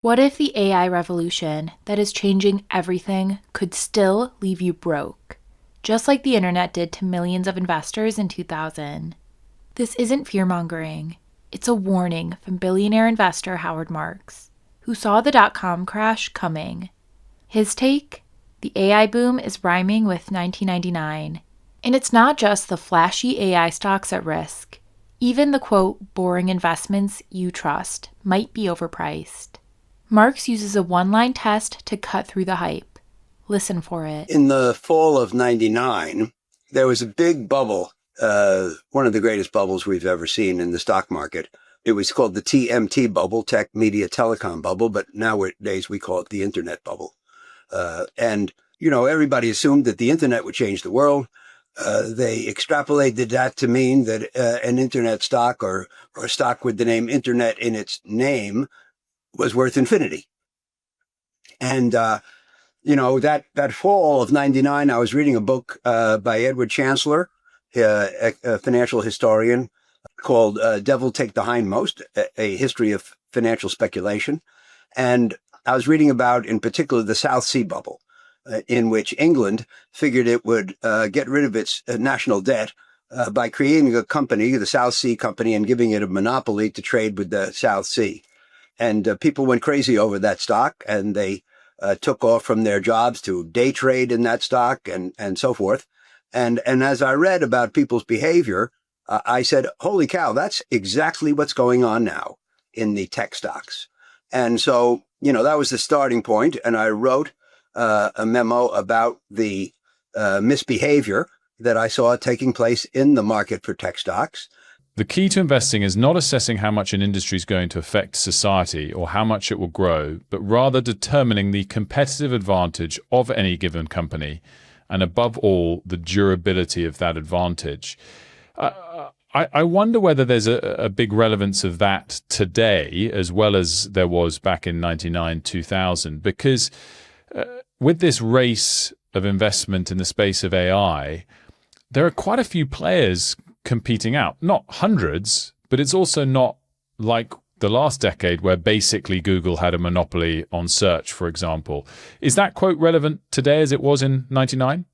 What if the AI revolution that is changing everything could still leave you broke, just like the internet did to millions of investors in 2000? This isn't fear-mongering. It's a warning from billionaire investor Howard Marks, who saw the dot-com crash coming. His take? The AI boom is rhyming with 1999. And it's not just the flashy AI stocks at risk. Even the, quote, boring investments you trust might be overpriced. Marks uses a one-line test to cut through the hype. Listen for it. In the fall of 99, there was a big bubble, one of the greatest bubbles we've ever seen in the stock market. It was called the TMT bubble, tech, media, telecom bubble, but nowadays we call it the internet bubble. Everybody assumed that the internet would change the world. They extrapolated that to mean that an internet stock or a stock with the name internet in its name was worth infinity. And, that fall of 99, I was reading a book by Edward Chancellor, a financial historian, called Devil Take the Hindmost, a history of financial speculation. And I was reading about, in particular, the South Sea bubble, in which England figured it would get rid of its national debt by creating a company, the South Sea Company, and giving it a monopoly to trade with the South Sea. And people went crazy over that stock, and they took off from their jobs to day trade in that stock and so forth. And as I read about people's behavior, I said, holy cow, that's exactly what's going on now in the tech stocks. And so, that was the starting point. And I wrote a memo about the misbehavior that I saw taking place in the market for tech stocks. The key to investing is not assessing how much an industry is going to affect society or how much it will grow, but rather determining the competitive advantage of any given company and, above all, the durability of that advantage. I wonder whether there's a big relevance of that today as well as there was back in 99, 2000, because with this race of investment in the space of AI, there are quite a few players competing out. Not hundreds, but it's also not like the last decade where basically Google had a monopoly on search, for example. Is that quote relevant today as it was in 99?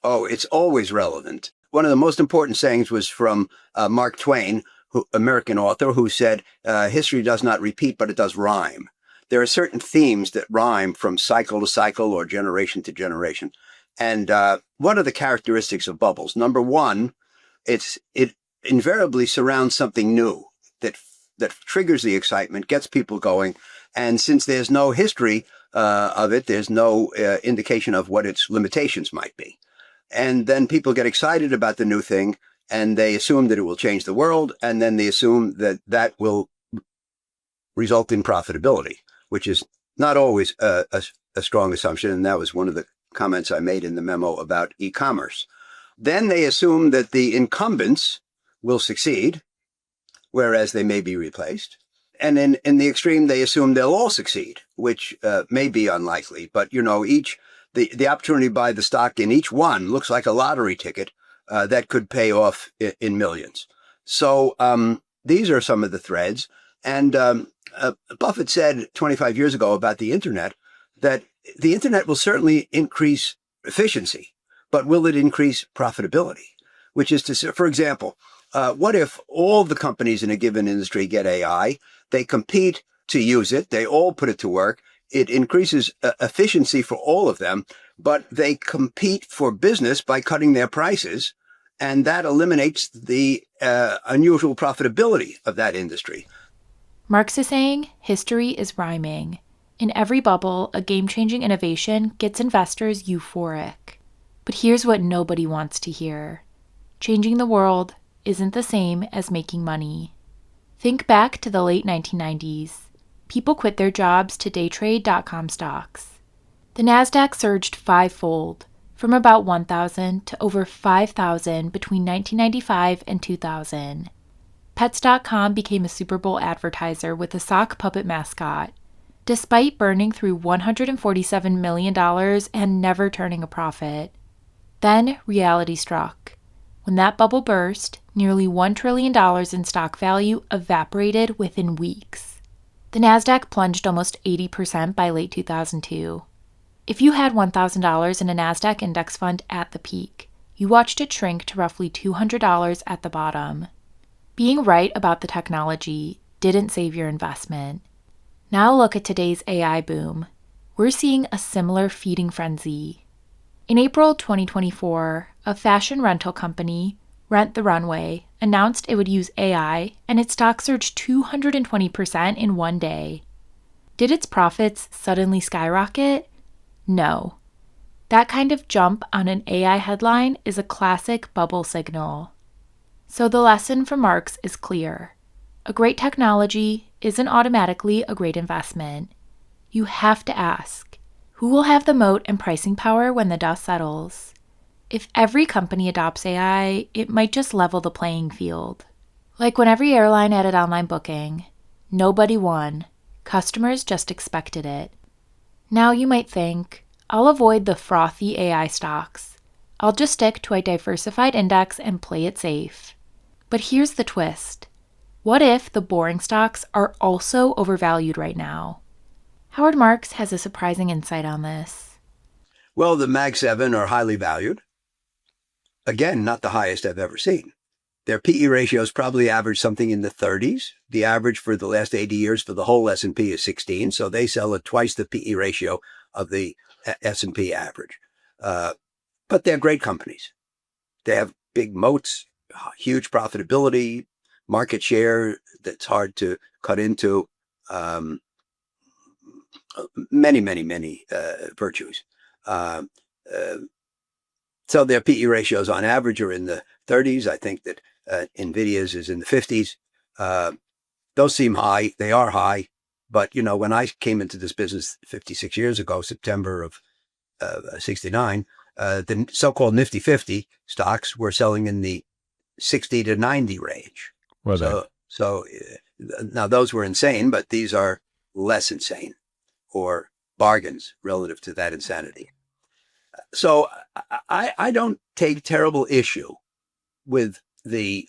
Oh, it's always relevant. One of the most important sayings was from Mark Twain, American author, who said, history does not repeat, but it does rhyme. There are certain themes that rhyme from cycle to cycle or generation to generation. And what are the characteristics of bubbles? Number one, it invariably surrounds something new that triggers the excitement, gets people going. And since there's no history of it, there's no indication of what its limitations might be. And then people get excited about the new thing, and they assume that it will change the world, and then they assume that that will result in profitability, which is not always a strong assumption. And that was one of the comments I made in the memo about e-commerce. Then they assume that the incumbents will succeed, whereas they may be replaced. And in the extreme, they assume they'll all succeed, which may be unlikely. But, the opportunity to buy the stock in each one looks like a lottery ticket that could pay off in millions. So these are some of the threads. And Buffett said 25 years ago about the internet that the internet will certainly increase efficiency, but will it increase profitability? Which is to say, for example, what if all the companies in a given industry get AI? They compete to use it. They all put it to work. It increases efficiency for all of them, but they compete for business by cutting their prices. And that eliminates the unusual profitability of that industry. Marx is saying history is rhyming. In every bubble, a game-changing innovation gets investors euphoric. But here's what nobody wants to hear. Changing the world isn't the same as making money. Think back to the late 1990s. People quit their jobs to day trade dot-com stocks. The NASDAQ surged fivefold, from about 1,000 to over 5,000 between 1995 and 2000. Pets.com became a Super Bowl advertiser with a sock puppet mascot, despite burning through $147 million and never turning a profit. Then reality struck. When that bubble burst, nearly $1 trillion in stock value evaporated within weeks. The NASDAQ plunged almost 80% by late 2002. If you had $1,000 in a NASDAQ index fund at the peak, you watched it shrink to roughly $200 at the bottom. Being right about the technology didn't save your investment. Now look at today's AI boom. We're seeing a similar feeding frenzy. In April 2024, a fashion rental company, Rent the Runway, announced it would use AI, and its stock surged 220% in one day. Did its profits suddenly skyrocket? No. That kind of jump on an AI headline is a classic bubble signal. So the lesson from Marx is clear. A great technology isn't automatically a great investment. You have to ask, who will have the moat and pricing power when the dust settles? If every company adopts AI, it might just level the playing field. Like when every airline added online booking, nobody won. Customers just expected it. Now you might think, I'll avoid the frothy AI stocks. I'll just stick to a diversified index and play it safe. But here's the twist. What if the boring stocks are also overvalued right now? Howard Marks has a surprising insight on this. Well, the Mag 7 are highly valued. Again, not the highest I've ever seen. Their PE ratios probably average something in the 30s. The average for the last 80 years for the whole S&P is 16, so they sell at twice the PE ratio of the S&P average. But they're great companies. They have big moats, huge profitability, market share that's hard to cut into, many virtues. So their PE ratios on average are in the 30s. I think that NVIDIA's is in the 50s. Those seem high. They are high. But, you know, when I came into this business 56 years ago, September of 69, the so-called Nifty 50 stocks were selling in the 60 to 90 range. So now those were insane, but these are less insane or bargains relative to that insanity. So I don't take terrible issue with the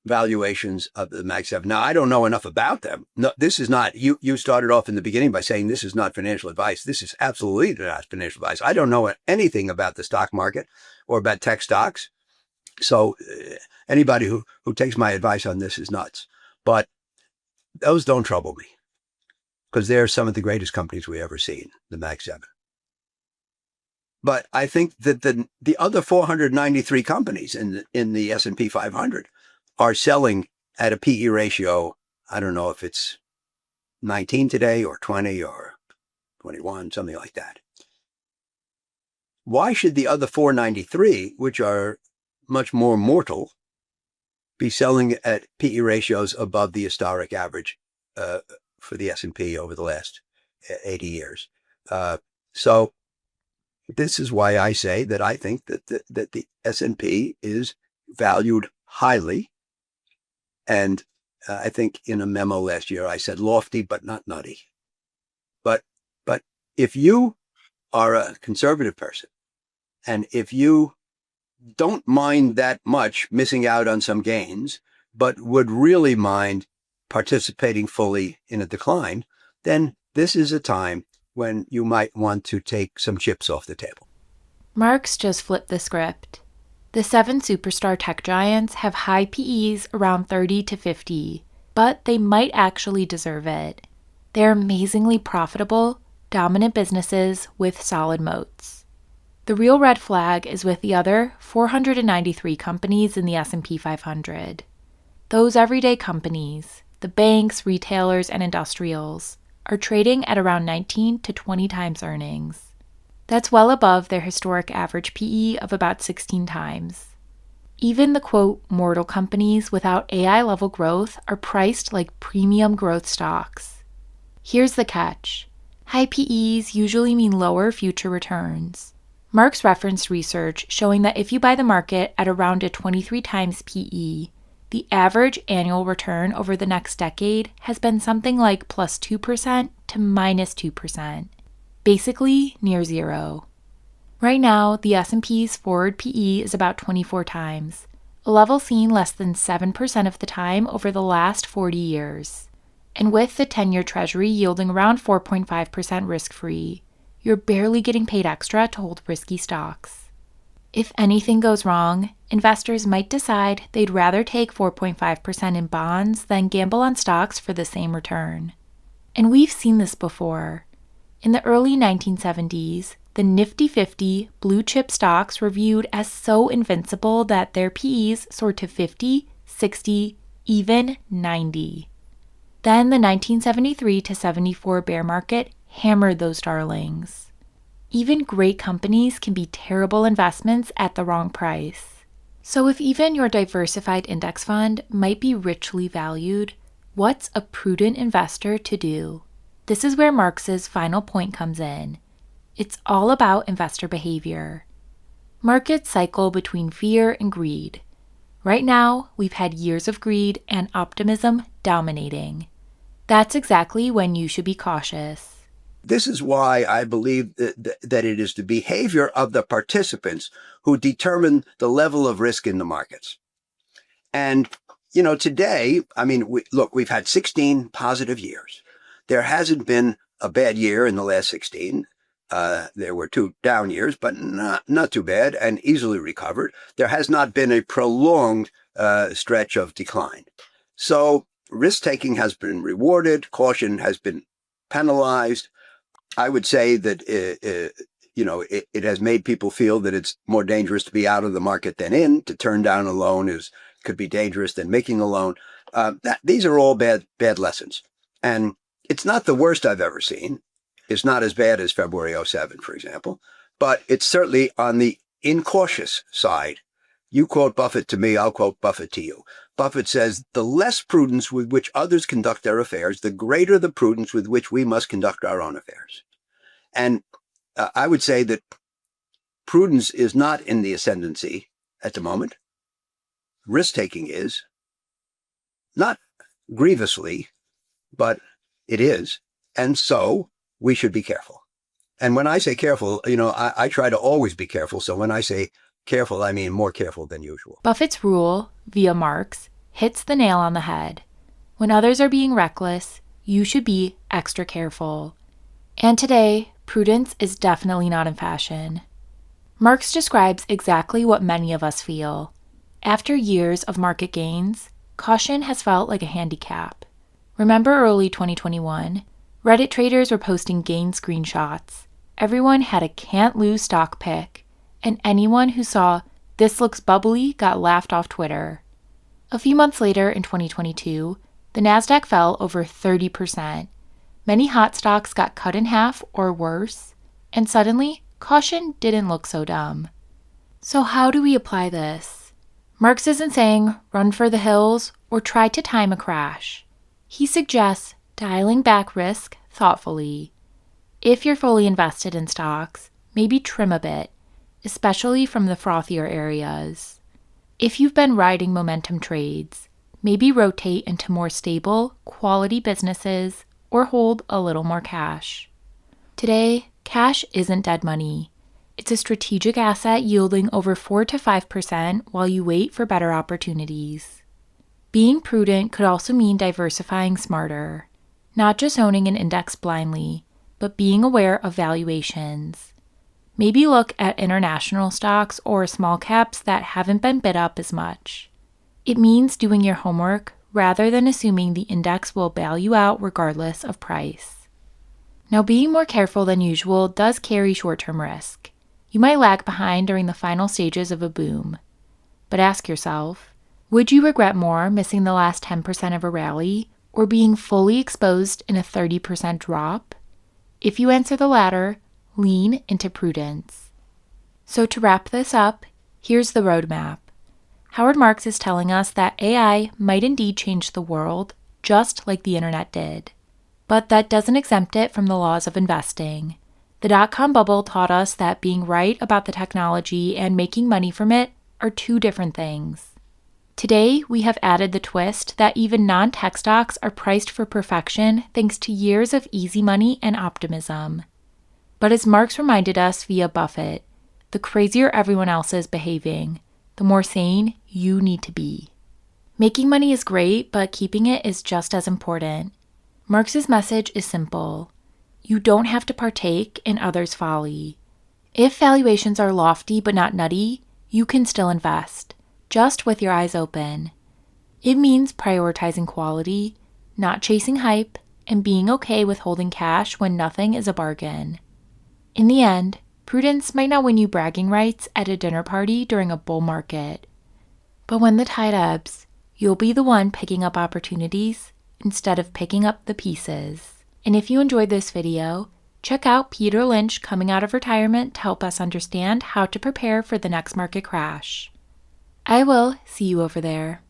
valuations of the Mag 7. Now, I don't know enough about them. No, this is not, you started off in the beginning by saying this is not financial advice. This is absolutely not financial advice. I don't know anything about the stock market or about tech stocks. So anybody who takes my advice on this is nuts. But those don't trouble me because they're some of the greatest companies we ever seen, the Mag 7. But I think that the other 493 companies in the S&P 500 are selling at a PE ratio, I don't know if it's 19 today or 20 or 21, something like that. Why should the other 493, which are much more mortal, be selling at PE ratios above the historic average for the S&P over the last 80 years? So this is why I say that I think that the S&P is valued highly. And I think in a memo last year, I said lofty, but not nutty. But if you are a conservative person, and if you don't mind that much missing out on some gains, but would really mind participating fully in a decline, then this is a time when you might want to take some chips off the table. Marx just flipped the script. The 7 superstar tech giants have high PEs around 30 to 50, but they might actually deserve it. They're amazingly profitable, dominant businesses with solid moats. The real red flag is with the other 493 companies in the S&P 500. Those everyday companies, the banks, retailers, and industrials, are trading at around 19 to 20 times earnings. That's well above their historic average PE of about 16 times. Even the quote mortal companies without AI level growth are priced like premium growth stocks. Here's the catch. High PEs usually mean lower future returns. Marx referenced research showing that if you buy the market at around a 23 times PE, the average annual return over the next decade has been something like plus 2% to minus 2. Basically near zero. Right now, the S&P's forward PE is about 24 times, a level seen less than 7% of the time over the last 40 years. And with the 10-year Treasury yielding around 4.5% risk-free, you're barely getting paid extra to hold risky stocks. If anything goes wrong, investors might decide they'd rather take 4.5% in bonds than gamble on stocks for the same return. And we've seen this before. In the early 1970s, the Nifty 50 blue-chip stocks were viewed as so invincible that their PEs soared to 50, 60, even 90. Then the 1973 to 74 bear market hammered those darlings. Even great companies can be terrible investments at the wrong price. So if even your diversified index fund might be richly valued, what's a prudent investor to do? This is where Marx's final point comes in. It's all about investor behavior. Markets cycle between fear and greed. Right now, we've had years of greed and optimism dominating. That's exactly when you should be cautious. This is why I believe that it is the behavior of the participants who determine the level of risk in the markets. And, today, we've had 16 positive years. There hasn't been a bad year in the last 16. There were 2 down years, but not too bad and easily recovered. There has not been a prolonged stretch of decline. So risk-taking has been rewarded. Caution has been penalized. I would say that, it has made people feel that it's more dangerous to be out of the market than in. To turn down a loan could be dangerous than making a loan. These are all bad lessons. And it's not the worst I've ever seen. It's not as bad as February 07, for example, but it's certainly on the incautious side. You quote Buffett to me, I'll quote Buffett to you. Buffett says, the less prudence with which others conduct their affairs, the greater the prudence with which we must conduct our own affairs. And I would say that prudence is not in the ascendancy at the moment. Risk-taking is. Not grievously, but it is. And so we should be careful. And when I say careful, I try to always be careful. So when I say careful, I mean more careful than usual. Buffett's rule, via Marx, hits the nail on the head. When others are being reckless, you should be extra careful. And today, prudence is definitely not in fashion. Marx describes exactly what many of us feel. After years of market gains, caution has felt like a handicap. Remember early 2021? Reddit traders were posting gain screenshots. Everyone had a can't-lose stock pick, and anyone who saw "this looks bubbly" got laughed off Twitter. A few months later in 2022, the Nasdaq fell over 30%. Many hot stocks got cut in half or worse, and suddenly, caution didn't look so dumb. So how do we apply this? Marx isn't saying run for the hills or try to time a crash. He suggests dialing back risk thoughtfully. If you're fully invested in stocks, maybe trim a bit, especially from the frothier areas. If you've been riding momentum trades, maybe rotate into more stable, quality businesses or hold a little more cash. Today, cash isn't dead money. It's a strategic asset yielding over 4 to 5% while you wait for better opportunities. Being prudent could also mean diversifying smarter, not just owning an index blindly, but being aware of valuations. Maybe look at international stocks or small caps that haven't been bid up as much. It means doing your homework rather than assuming the index will bail you out regardless of price. Now, being more careful than usual does carry short-term risk. You might lag behind during the final stages of a boom. But ask yourself, would you regret more missing the last 10% of a rally or being fully exposed in a 30% drop? If you answer the latter, lean into prudence. So to wrap this up, here's the roadmap. Howard Marks is telling us that AI might indeed change the world, just like the internet did. But that doesn't exempt it from the laws of investing. The dot-com bubble taught us that being right about the technology and making money from it are 2 different things. Today, we have added the twist that even non-tech stocks are priced for perfection thanks to years of easy money and optimism. But as Marx reminded us via Buffett, the crazier everyone else is behaving, the more sane you need to be. Making money is great, but keeping it is just as important. Marx's message is simple. You don't have to partake in others' folly. If valuations are lofty but not nutty, you can still invest, just with your eyes open. It means prioritizing quality, not chasing hype, and being okay with holding cash when nothing is a bargain. In the end, prudence might not win you bragging rights at a dinner party during a bull market. But when the tide ebbs, you'll be the one picking up opportunities instead of picking up the pieces. And if you enjoyed this video, check out Peter Lynch coming out of retirement to help us understand how to prepare for the next market crash. I will see you over there.